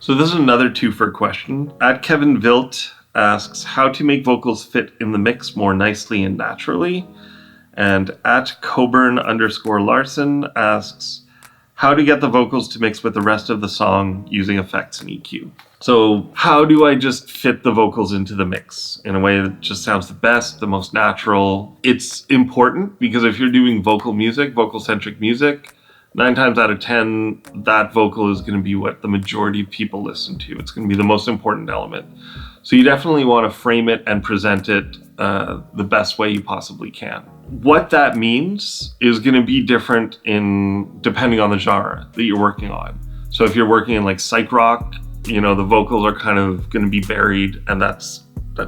So this is another twofer question. Kevin Vilt asks how to make vocals fit in the mix more nicely and naturally. And @Coburn_Larson asks how to get the vocals to mix with the rest of the song using effects and EQ. So how do I just fit the vocals into the mix in a way that just sounds the best, the most natural? It's important because if you're doing vocal-centric music, 9 times out of 10, that vocal is going to be what the majority of people listen to. It's going to be the most important element. So you definitely want to frame it and present it the best way you possibly can. What that means is going to be different depending on the genre that you're working on. So if you're working in like psych rock, the vocals are kind of going to be buried, and that's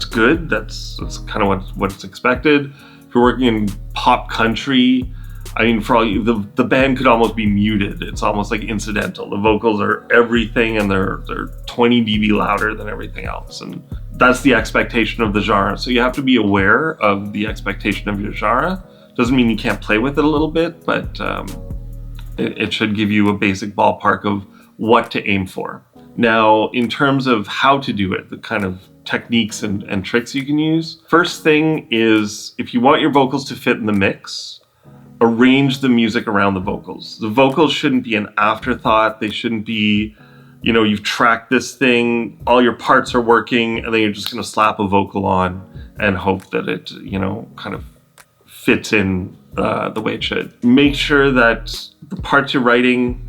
good. That's kind of what it's expected. If you're working in pop country, I mean, for all you, the band could almost be muted. It's almost like incidental. The vocals are everything, and they're 20 dB louder than everything else. And that's the expectation of the genre. So you have to be aware of the expectation of your genre. Doesn't mean you can't play with it a little bit, but it should give you a basic ballpark of what to aim for. Now, in terms of how to do it, the kind of techniques and tricks you can use. First thing is, if you want your vocals to fit in the mix, arrange the music around the vocals. The vocals shouldn't be an afterthought. They shouldn't be, you've tracked this thing, all your parts are working, and then you're just going to slap a vocal on and hope that it, kind of fits in the way it should. Make sure that the parts you're writing,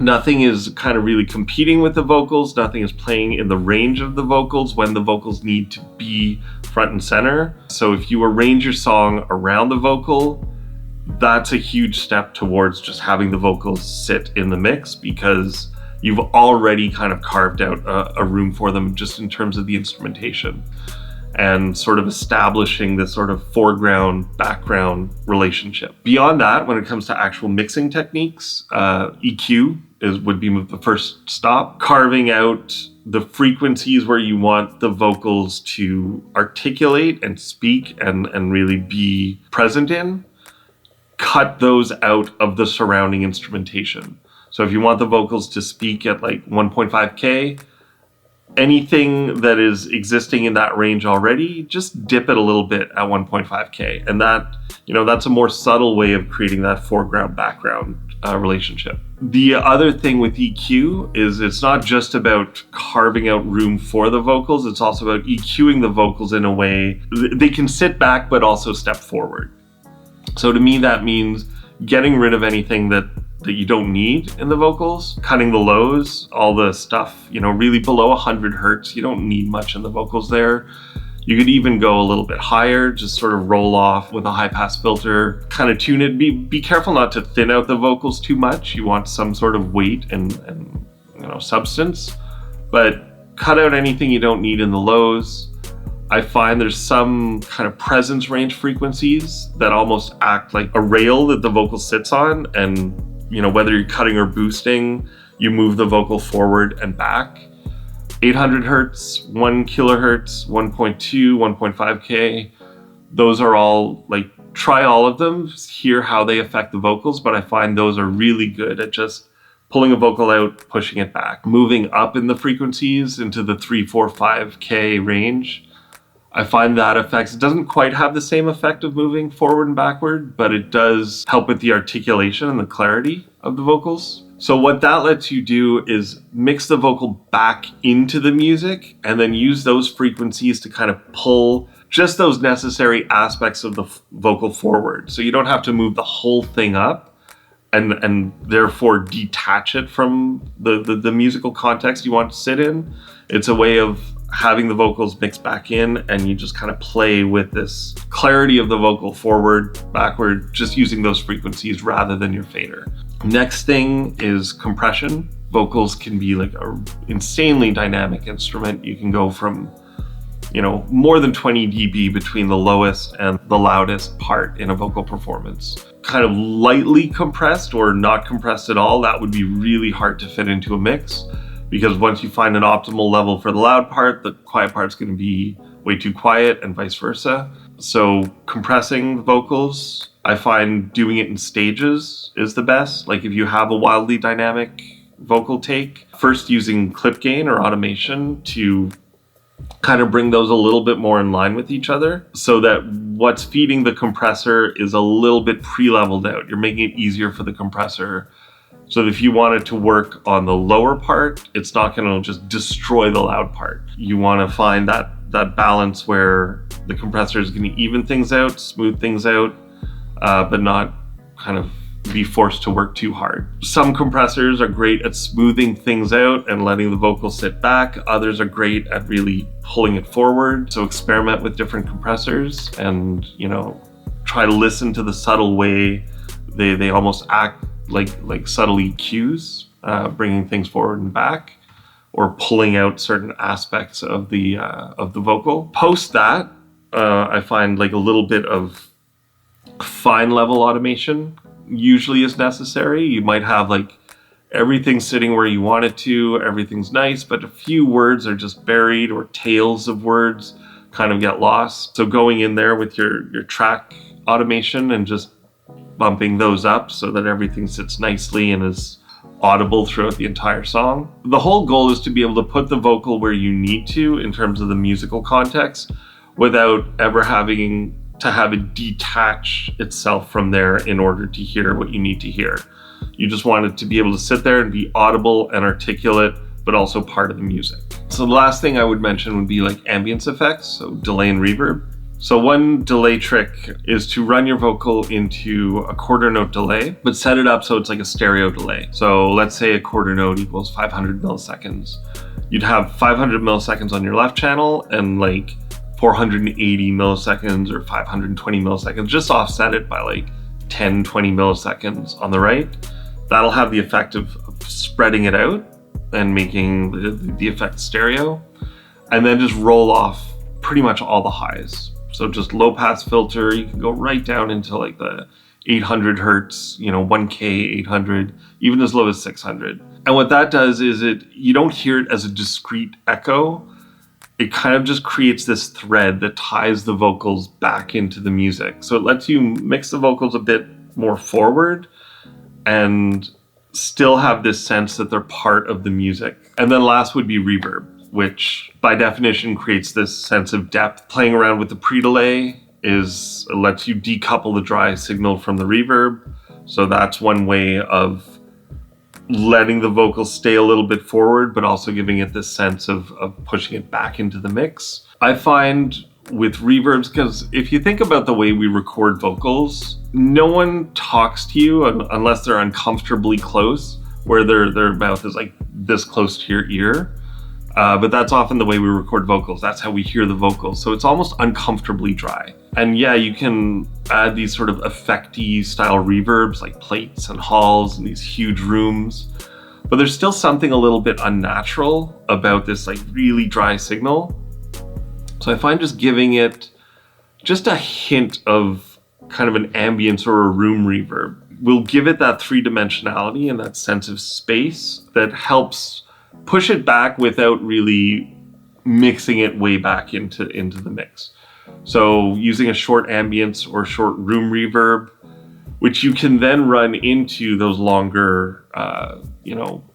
nothing is kind of really competing with the vocals. Nothing is playing in the range of the vocals when the vocals need to be front and center. So if you arrange your song around the vocal, that's a huge step towards just having the vocals sit in the mix, because you've already kind of carved out a room for them just in terms of the instrumentation and sort of establishing this sort of foreground-background relationship. Beyond that, when it comes to actual mixing techniques, EQ would be the first stop. Carving out the frequencies where you want the vocals to articulate and speak and really be present in. Cut those out of the surrounding instrumentation. So if you want the vocals to speak at like 1.5K, anything that is existing in that range already, just dip it a little bit at 1.5K. And that's a more subtle way of creating that foreground-background relationship. The other thing with EQ is it's not just about carving out room for the vocals, it's also about EQing the vocals in a way they can sit back but also step forward. So to me, that means getting rid of anything that you don't need in the vocals, cutting the lows, all the stuff, really below 100 hertz. You don't need much in the vocals there. You could even go a little bit higher, just sort of roll off with a high pass filter, kind of tune it. Be careful not to thin out the vocals too much. You want some sort of weight and substance, but cut out anything you don't need in the lows. I find there's some kind of presence range frequencies that almost act like a rail that the vocal sits on, and whether you're cutting or boosting, you move the vocal forward and back. 800 hertz, 1 kilohertz, 1.2, 1.5K, those are all, try all of them, hear how they affect the vocals, but I find those are really good at just pulling a vocal out, pushing it back. Moving up in the frequencies into the 3, 4, 5K range, I find that it doesn't quite have the same effect of moving forward and backward, but it does help with the articulation and the clarity of the vocals. So what that lets you do is mix the vocal back into the music and then use those frequencies to kind of pull just those necessary aspects of the vocal forward. So you don't have to move the whole thing up and therefore detach it from the musical context you want to sit in. It's a way of having the vocals mixed back in, and you just kind of play with this clarity of the vocal forward, backward, just using those frequencies rather than your fader. Next thing is compression. Vocals can be like an insanely dynamic instrument. You can go from, more than 20 dB between the lowest and the loudest part in a vocal performance. Kind of lightly compressed or not compressed at all, that would be really hard to fit into a mix. Because once you find an optimal level for the loud part, the quiet part's going to be way too quiet and vice versa. So compressing the vocals, I find doing it in stages is the best. Like if you have a wildly dynamic vocal take. First using clip gain or automation to kind of bring those a little bit more in line with each other so that what's feeding the compressor is a little bit pre-leveled out. You're making it easier for the compressor so that if you want it to work on the lower part, it's not going to just destroy the loud part. You want to find that balance where the compressor is going to even things out, smooth things out, but not kind of be forced to work too hard. Some compressors are great at smoothing things out and letting the vocal sit back. Others are great at really pulling it forward. So experiment with different compressors and, try to listen to the subtle way they almost act like subtle EQs, bringing things forward and back or pulling out certain aspects of the vocal. Post that, I find like a little bit of fine level automation usually is necessary. You might have like everything sitting where you want it to, everything's nice, but a few words are just buried or tails of words kind of get lost. So going in there with your track automation and just bumping those up so that everything sits nicely and is audible throughout the entire song. The whole goal is to be able to put the vocal where you need to in terms of the musical context without ever having to have it detach itself from there in order to hear what you need to hear. You just want it to be able to sit there and be audible and articulate, but also part of the music. So the last thing I would mention would be like ambience effects, so delay and reverb. So one delay trick is to run your vocal into a quarter note delay, but set it up so it's like a stereo delay. So let's say a quarter note equals 500 milliseconds. You'd have 500 milliseconds on your left channel and like 480 milliseconds or 520 milliseconds, just offset it by like 10, 20 milliseconds on the right. That'll have the effect of spreading it out and making the effect stereo. And then just roll off pretty much all the highs. So just low pass filter, you can go right down into like the 800 hertz, 1K, 800, even as low as 600. And what that does is you don't hear it as a discrete echo. It kind of just creates this thread that ties the vocals back into the music. So it lets you mix the vocals a bit more forward and still have this sense that they're part of the music. And then last would be reverb, which by definition creates this sense of depth. Playing around with the pre-delay lets you decouple the dry signal from the reverb. So that's one way of letting the vocals stay a little bit forward, but also giving it this sense of pushing it back into the mix. I find with reverbs, because if you think about the way we record vocals, no one talks to you unless they're uncomfortably close, where their mouth is like this close to your ear. But that's often the way we record vocals. That's how we hear the vocals. So it's almost uncomfortably dry. And yeah, you can add these sort of effecty style reverbs like plates and halls and these huge rooms. But there's still something a little bit unnatural about this like really dry signal. So I find just giving it just a hint of kind of an ambience or a room reverb will give it that three-dimensionality and that sense of space that helps push it back without really mixing it way back into the mix. So using a short ambience or short room reverb, which you can then run into those longer,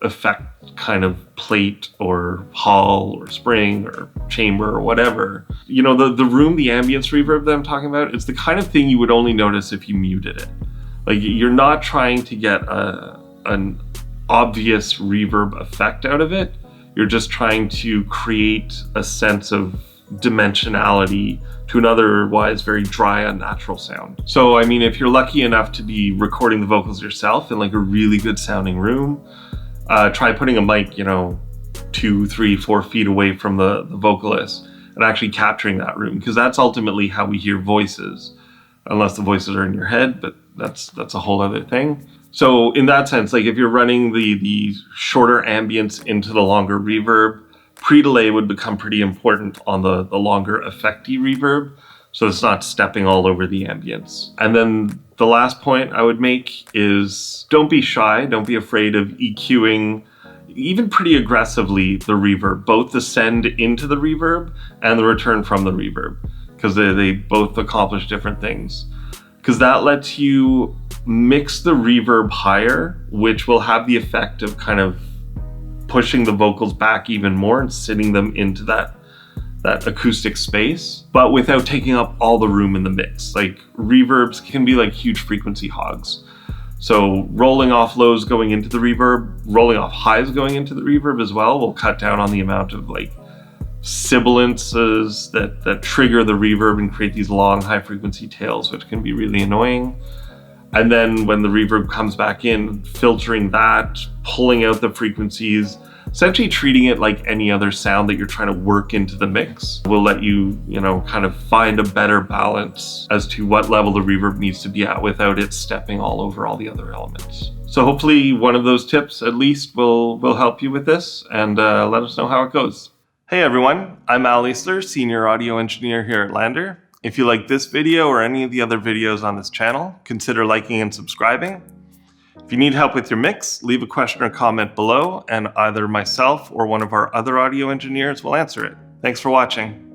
effect kind of plate or hall or spring or chamber or whatever. The room, the ambience reverb that I'm talking about, it's the kind of thing you would only notice if you muted it. Like you're not trying to get an obvious reverb effect out of it. You're just trying to create a sense of dimensionality to an otherwise very dry, unnatural sound. So, I mean, if you're lucky enough to be recording the vocals yourself in like a really good sounding room, try putting a mic, 2, 3, 4 feet away from the vocalist and actually capturing that room, because that's ultimately how we hear voices, unless the voices are in your head, but that's a whole other thing. So in that sense, like if you're running the shorter ambience into the longer reverb, pre-delay would become pretty important on the longer effecty reverb, so it's not stepping all over the ambience. And then the last point I would make is don't be shy, don't be afraid of EQing even pretty aggressively the reverb, both the send into the reverb and the return from the reverb, because they both accomplish different things. Because that lets you mix the reverb higher, which will have the effect of kind of pushing the vocals back even more and sitting them into that acoustic space, but without taking up all the room in the mix. Like reverbs can be like huge frequency hogs. So rolling off lows going into the reverb, rolling off highs going into the reverb as well will cut down on the amount of like sibilances that trigger the reverb and create these long high frequency tails, which can be really annoying. And then when the reverb comes back in, filtering that, pulling out the frequencies, essentially treating it like any other sound that you're trying to work into the mix will let you, kind of find a better balance as to what level the reverb needs to be at without it stepping all over all the other elements. So hopefully one of those tips at least will help you with this, and let us know how it goes. Hey everyone, I'm Al Easler, Senior Audio Engineer here at LANDR. If you like this video or any of the other videos on this channel, consider liking and subscribing. If you need help with your mix, leave a question or comment below, and either myself or one of our other audio engineers will answer it. Thanks for watching.